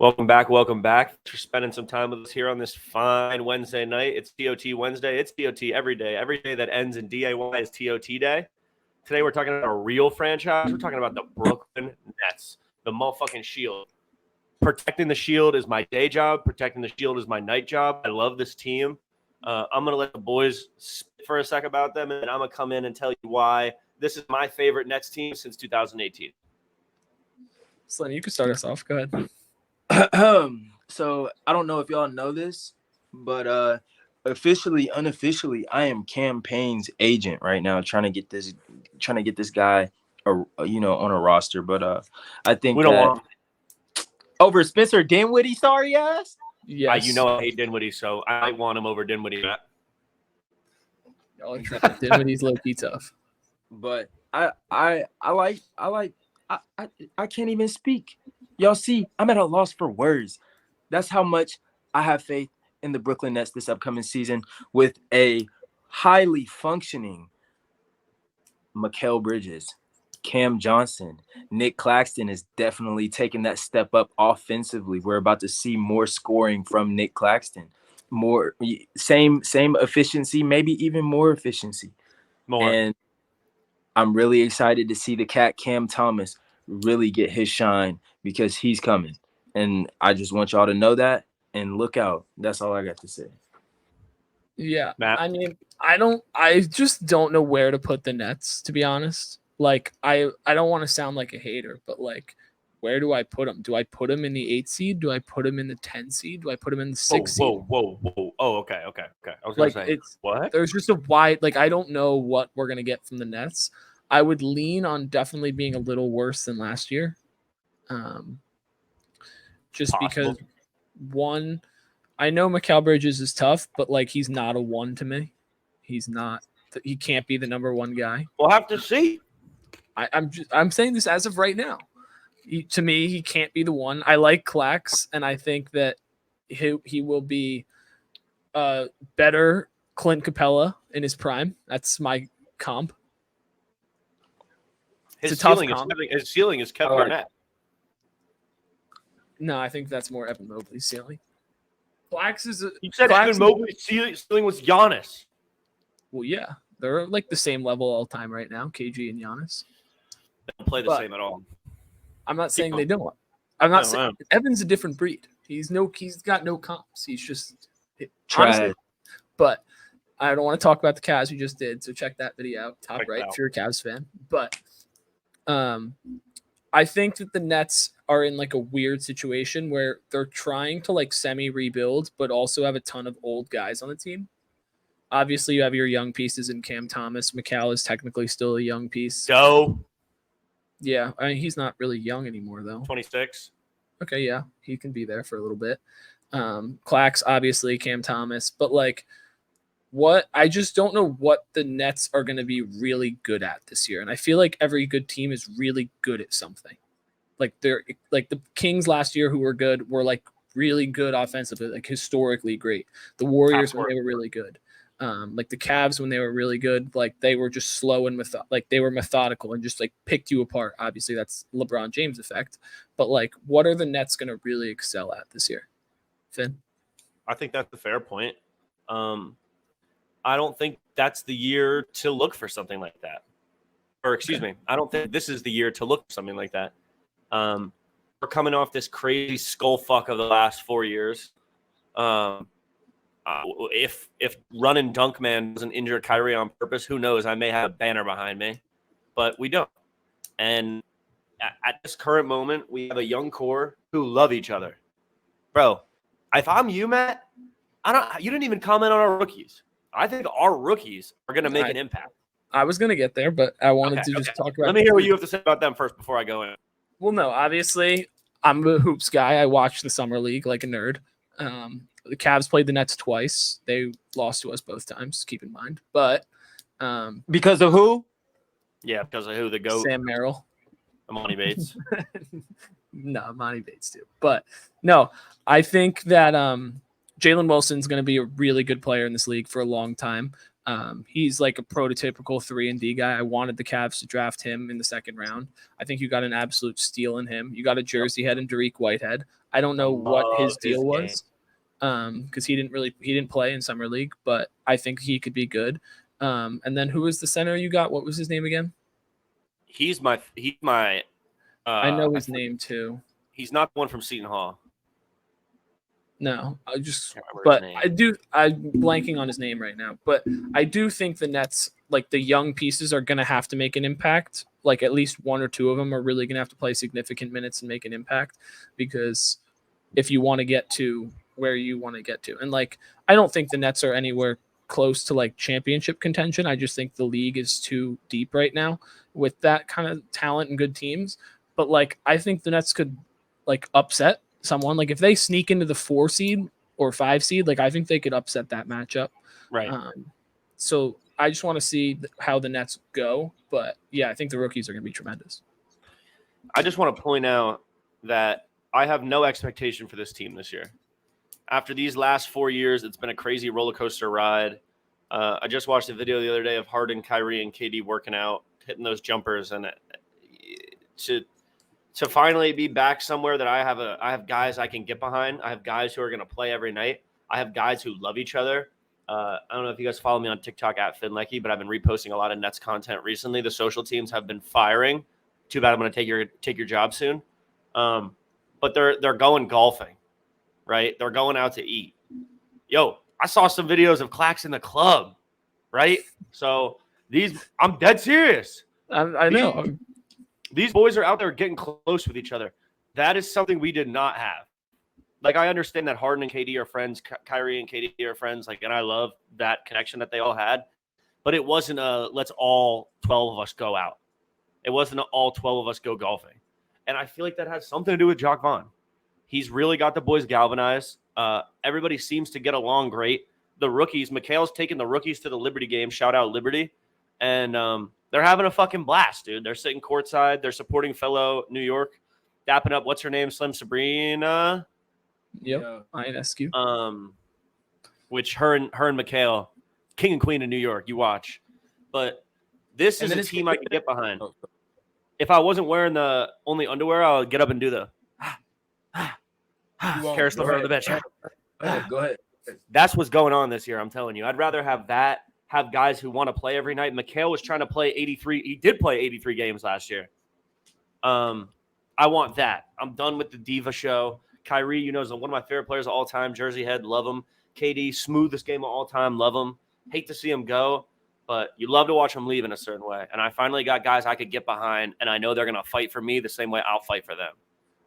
Welcome back. Welcome back. Thanks for spending some time with us here on this fine Wednesday night. It's TOT Wednesday. It's TOT every day. Every day that ends in DAY is TOT day. Today we're talking about a real franchise. We're talking about the Brooklyn Nets, the motherfucking Shield. Protecting the Shield is my day job. Protecting the Shield is my night job. I love this team. I'm going to let the boys spit for a sec about them, and I'm going to come in and tell you why this is my favorite Nets team since 2018. Slim, you can start us off. Go ahead. So I don't know if y'all know this, but unofficially, I am Cam Payne's agent right now, trying to get this guy, on a roster. But I think we don't want over Spencer Dinwiddie. Sorry ass. Yes. I hate Dinwiddie, so I might want him over Dinwiddie. Y'all are tripping. Dinwiddie's low key tough. But I can't even speak. Y'all see, I'm at a loss for words. That's how much I have faith in the Brooklyn Nets this upcoming season with a highly functioning Mikal Bridges, Cam Johnson. Nic Claxton is definitely taking that step up offensively. We're about to see more scoring from Nic Claxton. More same efficiency, maybe even more efficiency. And I'm really excited to see the cat Cam Thomas really get his shine because he's coming. And I just want y'all to know that and look out. That's all I got to say. Yeah. Matt? I mean, I just don't know where to put the Nets, to be honest. Like, I don't want to sound like a hater, but like, where do I put them? Do I put them in the 8 seed? Do I put them in the 10 seed? Do I put them in the 6 seed? Whoa. Oh, okay. I was Like, going to say, what? There's just a wide, like, I don't know what we're going to get from the Nets. I would lean on definitely being a little worse than last year. Just Possible. because, one, I know Mikal Bridges is tough, but like he's not a 1 to me. He can't be the number 1 guy. We'll have to see. I'm saying this as of right now. To me, he can't be the 1. I like Clax, and I think that he will be better Clint Capella in his prime. That's my comp. His ceiling is Kevin Garnett. No, I think that's more Evan Mobley's ceiling. Clax is a. You said Evan Mobley's ceiling was Giannis. Well, yeah, they're like the same level all time right now. KG and Giannis. They don't play the same at all. I'm not saying they don't. I'm not saying Evan's a different breed. He's got no comps. He's just trash. But I don't want to talk about the Cavs we just did. So check that video out, top right, if you're a Cavs fan. But I think that the Nets are in like a weird situation where they're trying to like semi-rebuild, but also have a ton of old guys on the team. Obviously, you have your young pieces in Cam Thomas. Mikal is technically still a young piece. Yeah, I mean, he's not really young anymore, though. 26. Okay, yeah, he can be there for a little bit. Clax, obviously, Cam Thomas. But, like, I just don't know what the Nets are going to be really good at this year. And I feel like every good team is really good at something. Like, the Kings last year who were good were, like, really good offensively, like, historically great. The Warriors, when they were really good. Like the Cavs when they were really good, like they were just slow and they were methodical and just like picked you apart. Obviously, that's LeBron James effect. But like, what are the Nets going to really excel at this year, Finn? I think that's a fair point. I don't think that's the year to look for something like that. Or excuse me, I don't think this is the year to look for something like that. We're coming off this crazy skull fuck of the last 4 years. If Run and Dunk Man doesn't injure Kyrie on purpose, who knows? I may have a banner behind me, but we don't. And at this current moment, we have a young core who love each other. Bro, if I'm you, Matt, you didn't even comment on our rookies. I think our rookies are going to make an impact. I was going to get there, but I wanted to just talk about. Let me hear what you have to say about them first before I go in. Well, no, obviously, I'm a hoops guy. I watch the summer league like a nerd. The Cavs played the Nets twice. They lost to us both times, keep in mind. But because of who? Yeah, because of who? The GOAT? Sam Merrill. Amani Bates. No, Amani Bates too. But no, I think that Jalen Wilson's going to be a really good player in this league for a long time. He's like a prototypical 3-and-D guy. I wanted the Cavs to draft him in the second round. I think you got an absolute steal in him. You got a Jersey head in Derek Whitehead. I don't know what his deal was, because he didn't play in summer league, but I think he could be good. And then who was the center you got? What was his name again? He's my. I know his name too. He's not the one from Seton Hall. No, I'm blanking on his name right now. But I do think the Nets, like the young pieces, are going to have to make an impact. Like at least one or two of them are really going to have to play significant minutes and make an impact, because if you want to get to where you want to get to, and like I don't think the Nets are anywhere close to like championship contention. I just think the league is too deep right now with that kind of talent and good teams. But like I think the Nets could like upset someone. Like if they sneak into the 4 seed or 5 seed, like I think they could upset that matchup. Right. So I just want to see how the Nets go. But yeah, I think the rookies are going to be tremendous. I just want to point out that I have no expectation for this team this year. After these last 4 years, it's been a crazy roller coaster ride. I just watched a video the other day of Harden, Kyrie, and KD working out, hitting those jumpers, and to finally be back somewhere that I have guys I can get behind. I have guys who are going to play every night. I have guys who love each other. I don't know if you guys follow me on TikTok at FinLecky, but I've been reposting a lot of Nets content recently. The social teams have been firing. Too bad I'm going to take your job soon. But they're going golfing, right? They're going out to eat. Yo, I saw some videos of Clax in the club, right? So I'm dead serious. I know. These boys are out there getting close with each other. That is something we did not have. Like, I understand that Harden and KD are friends, Kyrie and KD are friends, like, and I love that connection that they all had. But it wasn't let's all 12 of us go out. It wasn't all 12 of us go golfing. And I feel like that has something to do with Jacque Vaughn. He's really got the boys galvanized. Everybody seems to get along great. The rookies, Mikal's taking the rookies to the Liberty game. Shout out Liberty. And they're having a fucking blast, dude. They're sitting courtside. They're supporting fellow New York, dapping up. What's her name? Slim Sabrina. Yep. INSQ. Which her and Mikal, king and queen of New York. You watch, but this is a team I can get behind. If I wasn't wearing the only underwear, I'll get up and do the Karis LeVert on the bench. Go ahead. That's what's going on this year. I'm telling you. I'd rather have that. Have guys who want to play every night. Mikal was trying to play 83. He did play 83 games last year. I want that. I'm done with the diva show. Kyrie, you know, is one of my favorite players of all time. Jersey head, love him. KD, smoothest game of all time, love him. Hate to see him go, but you love to watch him leave in a certain way. And I finally got guys I could get behind, and I know they're going to fight for me the same way I'll fight for them.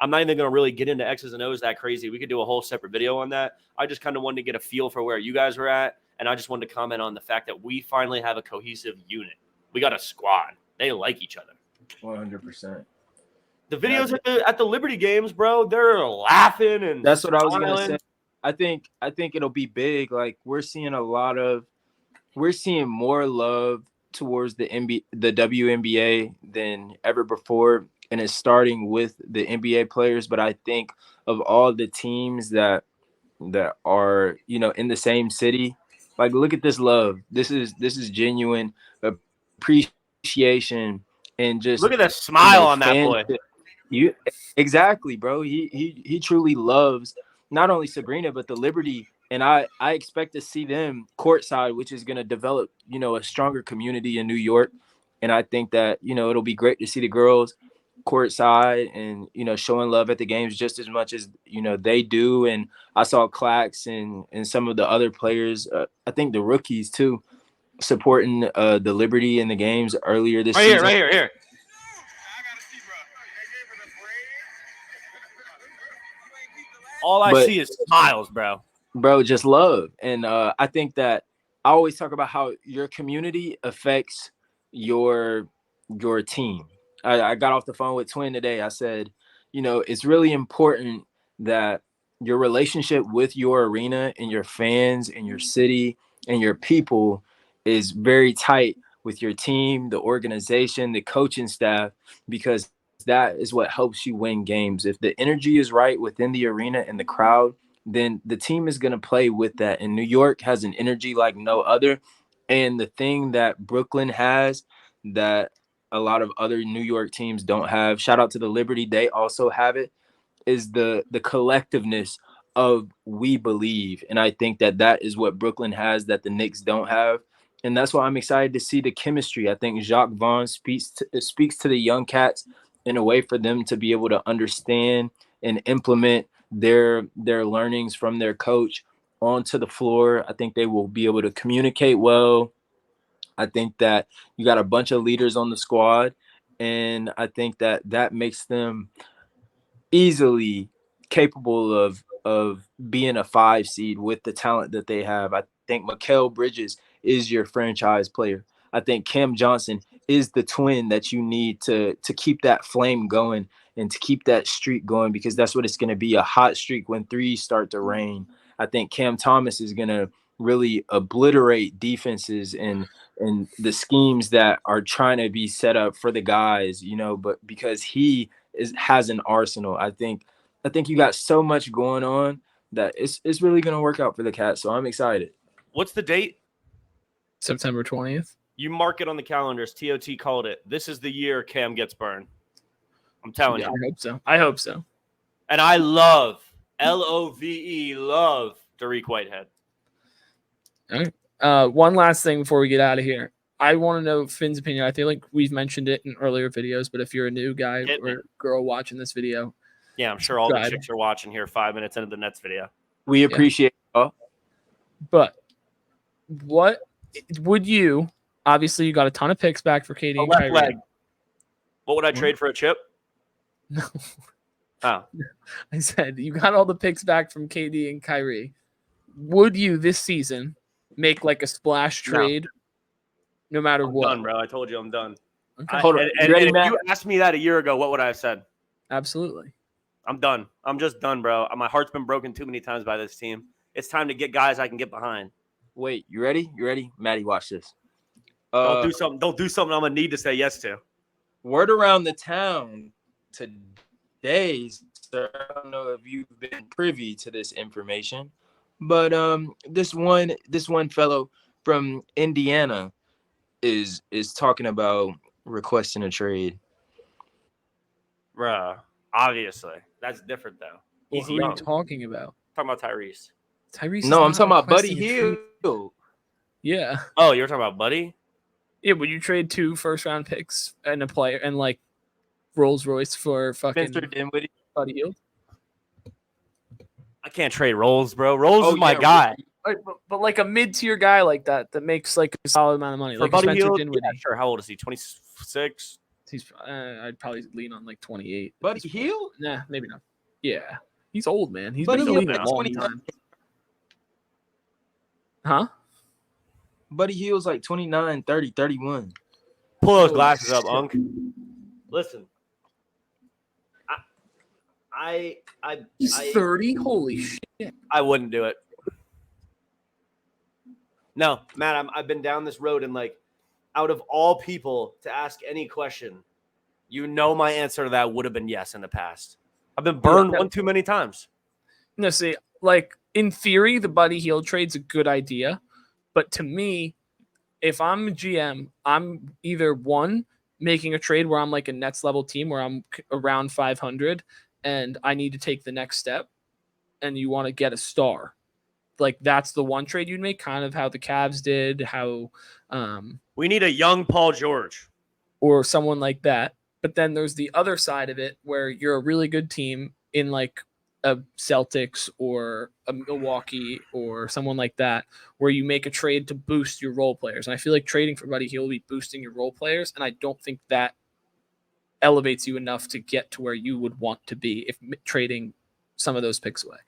I'm not even going to really get into X's and O's that crazy. We could do a whole separate video on that. I just kind of wanted to get a feel for where you guys were at. And I just wanted to comment on the fact that we finally have a cohesive unit. We got a squad. They like each other. 100%. The videos at the Liberty games, bro, they're laughing and that's what I was gonna say. I think it'll be big. Like we're seeing more love towards the WNBA than ever before, and it's starting with the NBA players. But I think of all the teams that are, you know, in the same city. Like, look at this love. This is genuine appreciation and just look at that smile on that boy. You exactly, bro. He truly loves not only Sabrina but the Liberty, and I expect to see them courtside, which is going to develop, you know, a stronger community in New York. And I think that, you know, it'll be great to see the girls courtside and, you know, showing love at the games just as much as, you know, they do. And I saw Clax and some of the other players, I think the rookies too, supporting the Liberty in the games earlier this season. Right here. All I see is smiles, bro. Bro, just love. And I think that I always talk about how your community affects your team. I got off the phone with Twin today. I said, you know, it's really important that your relationship with your arena and your fans and your city and your people is very tight with your team, the organization, the coaching staff, because that is what helps you win games. If the energy is right within the arena and the crowd, then the team is going to play with that. And New York has an energy like no other. And the thing that Brooklyn has that a lot of other New York teams don't have, shout out to the Liberty, they also have it, is the collectiveness of we believe. And I think that that is what Brooklyn has that the Knicks don't have. And that's why I'm excited to see the chemistry. I think Jacques Vaughn speaks to the young cats in a way for them to be able to understand and implement their learnings from their coach onto the floor. I think they will be able to communicate well. I think that you got a bunch of leaders on the squad, and I think that that makes them easily capable of being a 5 seed with the talent that they have. I think Mikal Bridges is your franchise player. I think Cam Johnson is the twin that you need to keep that flame going and to keep that streak going, because that's what it's going to be, a hot streak when threes start to rain. I think Cam Thomas is going to really obliterate defenses and the schemes that are trying to be set up for the guys, but because he has an arsenal. I think you got so much going on that it's really going to work out for the Cats. So I'm excited. What's the date? September 20th. You mark it on the calendars. TOT called it. This is the year Cam gets burned. I'm telling you. I hope so. And I love, LOVE, love Dariq Whitehead. All right. One last thing before we get out of here. I want to know Finn's opinion. I feel like we've mentioned it in earlier videos, but if you're a new guy or girl watching this video. Yeah, I'm sure all the chicks are watching here 5 minutes into the Nets video. We appreciate it. But what would you, obviously you got a ton of picks back for KD and Kyrie. Leg. What would I trade for a chip? No. Oh. I said you got all the picks back from KD and Kyrie. Would you this season make like a splash trade no matter I'm what? done, bro. I told you I'm done. Okay. Hold on. And if you asked me that a year ago, what would I have said? Absolutely. I'm done. I'm just done, bro. My heart's been broken too many times by this team. It's time to get guys I can get behind. Wait, you ready? Maddie, watch this. Don't do something I'm gonna need to say yes to. Word around the town today, sir. I don't know if you've been privy to this information, but this one fellow from Indiana is talking about requesting a trade. Bruh, obviously. That's different though. Well, who are you talking about? I'm talking about Tyrese. Tyrese. No, I'm talking about Buddy Hield. Yeah. Oh, you're talking about Buddy? Yeah, would you trade 2 first-round picks and a player and like Rolls Royce for fucking Spencer Dinwiddie? Buddy Hield? I can't trade Rolls, bro. Rolls is my guy. But like a mid-tier guy like that makes like a solid amount of money. For like Buddy Spencer Hield, Dinwiddie. yeah, sure. How old is he? 26? He's I'd probably lean on like 28. Buddy Hield? Nah, maybe not. Yeah. He's old, man. He's Buddy been in the Hield league a like long time. Huh? Buddy Hield's like 29, 30, 31. Pull those glasses up, Unc. Listen. He's 30? Holy shit. I wouldn't do it. No, Matt, I've been down this road, and like, out of all people to ask any question, my answer to that would have been yes in the past. I've been burned one too many times. No, see, like in theory, the Buddy Hield trade's a good idea, but to me, if I'm a GM, I'm either one making a trade where I'm like a Nets level team where I'm around 500 and I need to take the next step, and you want to get a star. Like that's the one trade you'd make, kind of how the Cavs did, how we need a young Paul George or someone like that. But then there's the other side of it where you're a really good team in like a Celtics or a Milwaukee or someone like that, where you make a trade to boost your role players. And I feel like trading for Buddy Hield will be boosting your role players. And I don't think that elevates you enough to get to where you would want to be if trading some of those picks away.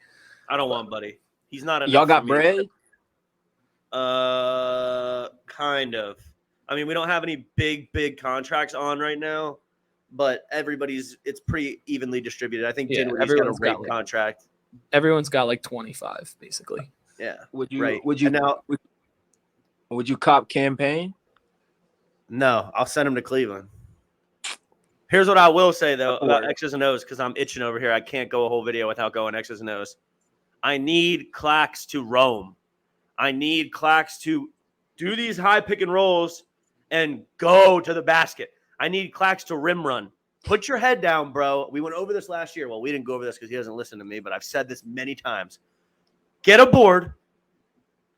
I don't want Buddy. He's not enough. Y'all got bread? Kind of. I mean, we don't have any big contracts on right now, but it's pretty evenly distributed. I think Dinwiddie's got a great contract. Everyone's got like 25, basically. Yeah. Would you cop campaign? No, I'll send him to Cleveland. Here's what I will say though about X's and O's, because I'm itching over here. I can't go a whole video without going X's and O's. I need Clax to roam. I need Clax to Do these high pick and rolls and go to the basket. I need Clax to rim run. Put your head down, bro. We went over this last year. Well, we didn't go over this because he doesn't listen to me, but I've said this many times. Get a board,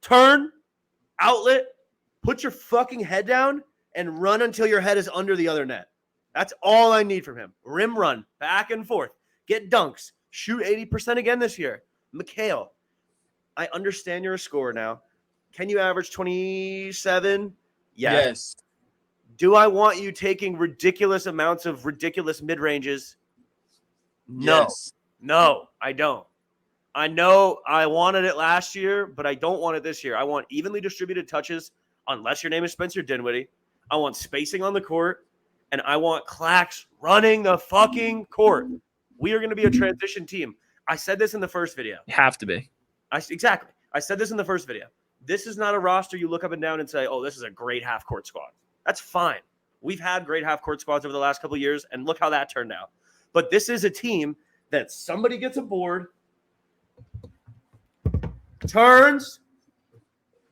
turn, outlet, put your fucking head down, and run until your head is under the other net. That's all I need from him. Rim run, back and forth. Get dunks. Shoot 80% again this year. Mikal, I understand you're a scorer now. Can you average 27? Yes. Do I want you taking ridiculous amounts of ridiculous mid-ranges? No. Yes. No, I don't. I know I wanted it last year, but I don't want it this year. I want evenly distributed touches, unless your name is Spencer Dinwiddie. I want spacing on the court, and I want Clax running the fucking court. We are going to be a transition team. I said this in the first video. You have to be. Exactly. I said this in the first video. This is not a roster you look up and down and say, oh, this is a great half-court squad. That's fine. We've had great half-court squads over the last couple of years, and look how that turned out. But this is a team that somebody gets a board, turns,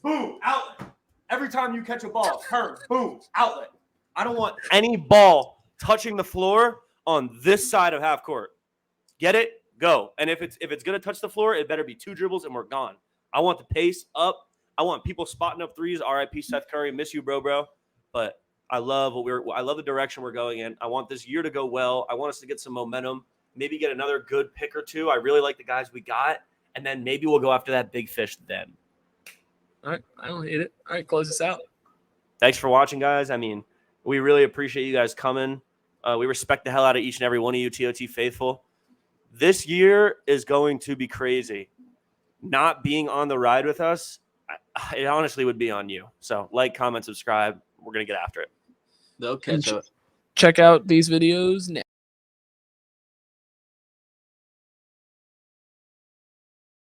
boom, outlet. Every time you catch a ball, turn, boom, outlet. I don't want any ball touching the floor on this side of half-court. Get it? Go. And if it's going to touch the floor, it better be 2 dribbles and we're gone. I want the pace up. I want people spotting up threes. RIP Seth Curry. Miss you, bro. But I love the direction we're going in. I want this year to go well. I want us to get some momentum, maybe get another good pick or two. I really like the guys we got, and then maybe we'll go after that big fish then. All right. I don't hate it. All right. Close this out. Thanks for watching, guys. I mean, we really appreciate you guys coming. We respect the hell out of each and every one of you, TOT faithful. This year is going to be crazy. Not being on the ride with us, it honestly would be on you. So like, comment, subscribe. We're going to get after it. They'll catch up. Check out these videos next.